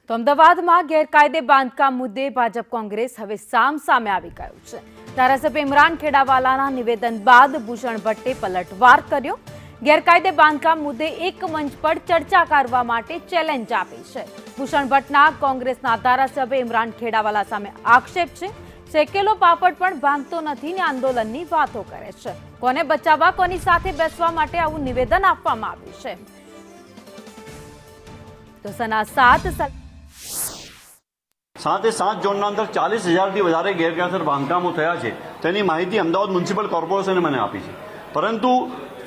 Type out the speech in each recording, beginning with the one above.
તો અમદાવાદમાં ગેરકાયદે બાંધકામ મુદ્દે ભાજપ કોંગ્રેસ હવે સામસામે આવી ગયું છે। ધારાસભ્ય ઇમરાન ખેડાવાલાના નિવેદન બાદ ભૂષણ ભટ્ટે પલટવાર કર્યો। ગેરકાયદે બાંધકામ મુદ્દે એક મંચ પર ચર્ચા કરવા માટે ચેલેન્જ આપી છે। ભૂષણ ભટ્ટના કોંગ્રેસના ધારાસભ્ય ઇમરાન ખેડાવાલા સામે આક્ષેપ છે, શેકેલો પાપડ પણ ભાંગતો નથી ને આંદોલનની વાતો કરે છે। કોને બચાવવા, કોની સાથે બેસવા માટે આવું નિવેદન આપવામાં આવ્યું છે। તો સના 7 ઝોનના અંદર 40,000થી વધારે ગેરકાયદેસર બાંધકામો થયા છે તેની માહિતી અમદાવાદ મ્યુનિસિપલ કોર્પોરેશને મને આપી છે। પરંતુ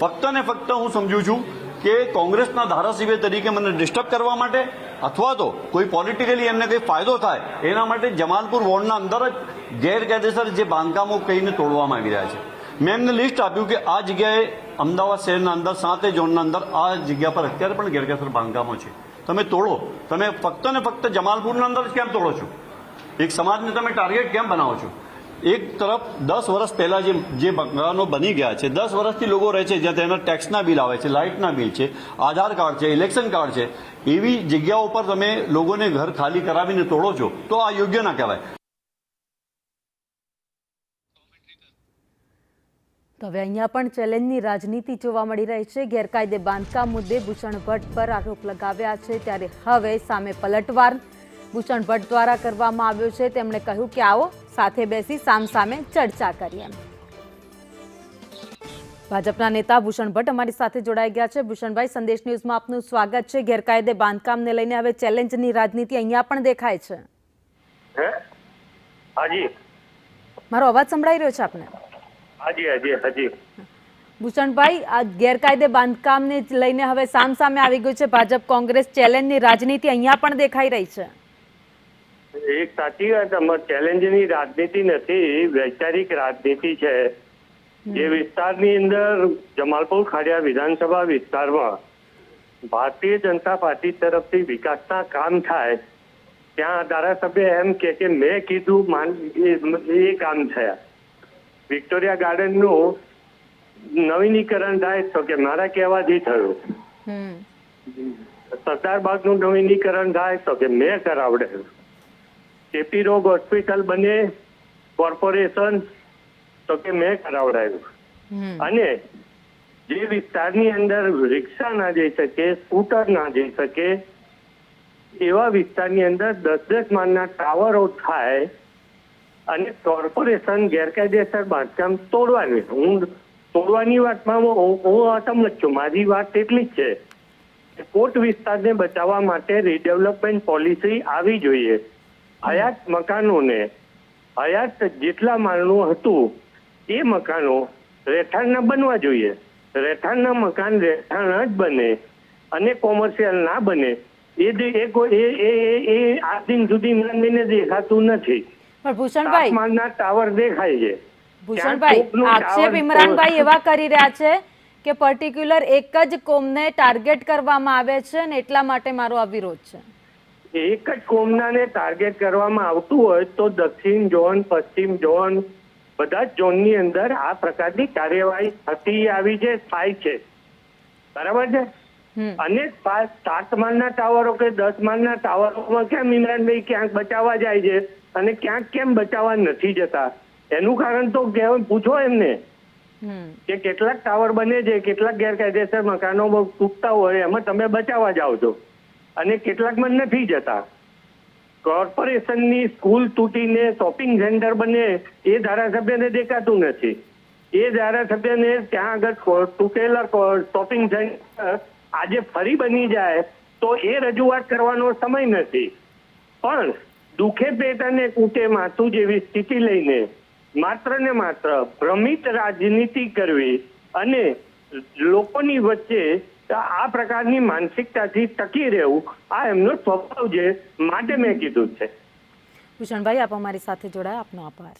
ફક્ત ને ફક્ત હું સમજુ છું કે કોંગ્રેસના ધારાસભ્ય તરીકે મને ડિસ્ટર્બ કરવા માટે અથવા તો કોઈ પોલિટિકલી એમને કંઈ ફાયદો થાય એના માટે જમાલપુર વોર્ડના અંદર જ ગેરકાયદેસર જે બાંધકામો કહીને તોડવામાં આવી રહ્યા છે। મેં એમને લિસ્ટ આપ્યું કે આ જગ્યાએ અમદાવાદ શહેરના અંદર 7 ઝોનના અંદર આ જગ્યા પર અત્યારે પણ ગેરકાયદેસર બાંધકામો છે। તમે તોડો, તમે ફક્ત ને ફક્ત જમાલપુરના અંદર જ કેમ તોડો છો? એક સમાજને તમે ટાર્ગેટ કેમ બનાવો છો? એક તરફ 10 વર્ષ પહેલા જે મકાનો બની ગયા છે, 10 વર્ષથી લોકો રહે છે, જ્યાં તેના ટેક્સના બિલ આવે છે, લાઇટના બિલ છે, આધાર કાર્ડ છે, ઇલેક્શન કાર્ડ છે, એવી જગ્યાઓ પર તમે લોકોને ઘર ખાલી કરાવીને તોડો છો તો આ યોગ્ય ના કહેવાય। તો હવે અહીંયા પણ ચેલેન્જની રાજનીતિ જોવા મળી રહી છે। ગેરકાયદે બાંધકામ મુદ્દે ભૂષણ ભટ્ટ પર આરોપ લગાવ્યા છે, ત્યારે હવે સામે પલટવાર ભૂષણ ભટ્ટ દ્વારા કરવામાં આવ્યો છે। તેમણે કહ્યું કે આવો સાથે બેસી સામસામે ચર્ચા કરીએ। ભાજપના નેતા ભૂષણ ભટ્ટ અમારી સાથે જોડાઈ ગયા છે। ભૂષણભાઈ, સંદેશ ન્યૂઝમાં આપનું સ્વાગત છે। ગેરકાયદે બાંધકામને લઈને હવે ચેલેન્જની રાજનીતિ અહીંયા પણ દેખાય છે। હાજી, મારો અવાજ સંભળાઈ રહ્યો છે આપને? હાજી હાજી હાજી। ભૂષણભાઈ, આ ગેરકાયદે બાંધકામને લઈને હવે સામસામે આવી ગયું છે ભાજપ કોંગ્રેસ, ચેલેન્જની રાજનીતિ અહીંયા પણ દેખાઈ રહી છે। એક સાચી વાત, ચેલેન્જની રાજનીતિ નથી, વૈચારિક રાજનીતિ છે। જે વિસ્તારની અંદર જમાલપુર ખાડિયા વિધાનસભા વિસ્તારમાં ભારતીય જનતા પાર્ટી તરફથી વિકાસના કામ થાય ત્યાં ધારાસભ્ય એમ કે મેં કીધું એ કામ થયા। વિક્ટોરિયા ગાર્ડનનું નવીનીકરણ થાય તો કે મારા કહેવાથી થયું। સરદાર બાગનું નવીનીકરણ થાય તો કે મેં કરાવડાવ્યું। કેપી રોગ હોસ્પિટલ બને કોર્પોરેશન તો કે મેં કરાવડાવ્યું। અને જે વિસ્તારની અંદર રિક્ષા ના જઈ શકે, સ્કૂટર ના જઈ શકે એવા વિસ્તારની અંદર 10-10 માળના ટાવરો થાય અને કોર્પોરેશન ગેરકાયદેસર બાંધકામ તોડવાની, હું તોડવાની વાતમાં હું અસમત છું। મારી વાત એટલી જ છે કે કોટ વિસ્તારને બચાવવા માટે રીડેવલપમેન્ટ પોલિસી આવી જોઈએ। હયાત મકાનોને, હયાત જેટલા માળનું હતું એ મકાનો રહેઠાણના બનવા જોઈએ। રહેઠાણના મકાન રહેઠાણ જ બને અને કોમર્શિયલ ના બને એ આજ દિન સુધી મને દેખાતું નથી। પણ ભૂષણભાઈ, ટાવર દેખાય છે। ભૂષણભાઈ, આક્ષેપ ઇમરાનભાઈ એવા કરી રહ્યા છે કે પર્ટિક્યુલર એક જ કોમને ટાર્ગેટ કરવામાં આવે છે ને એટલા માટે મારો આ વિરોધ છે। એક જ કોમનાને ટાર્ગેટ કરવામાં આવતું હોય તો દક્ષિણ ઝોન, પશ્ચિમ ઝોન, બધા જ ઝોનની અંદર આ પ્રકારની કાર્યવાહી થતી આવી છે, થાય છે, બરાબર છે। અને 7 માળના ટાવરો કે 10 માળના ટાવરોમાં કેમ ઇમરાનભાઈ ક્યાંક બચાવવા જાય છે અને ક્યાંક કેમ બચાવવા નથી જતા? એનું કારણ તો પૂછો એમને કે કેટલાક ટાવર બને છે, કેટલાક ગેરકાયદેસર મકાનો તૂટતા હોય એમાં તમે બચાવવા જાઓ છો અને કેટલાકમાં નથી જતા। કોર્પોરેશનની સ્કૂલ તૂટીને શોપિંગ સેન્ટર બને એ ધારાસભ્યને દેખાતું નથી। એ ધારાસભ્યને ત્યાં આગળ તૂટેલા શોપિંગ સેન્ટર આજે ફરી બની જાય તો એ રજૂઆત કરવાનો સમય નથી। પણ દુખે પેટ અને કૂટે માથું જેવી સ્થિતિ લઈને માત્ર ને માત્ર ભ્રમિત રાજનીતિ કરવી અને લોકોની વચ્ચે આ પ્રકારની માનસિકતાથી ટકી રહેવું આ એમનો સ્વભાવ છે, માટે મેં કીધું છે। ભૂષણભાઈ, આપ અમારી સાથે જોડાયા, આપનો આભાર।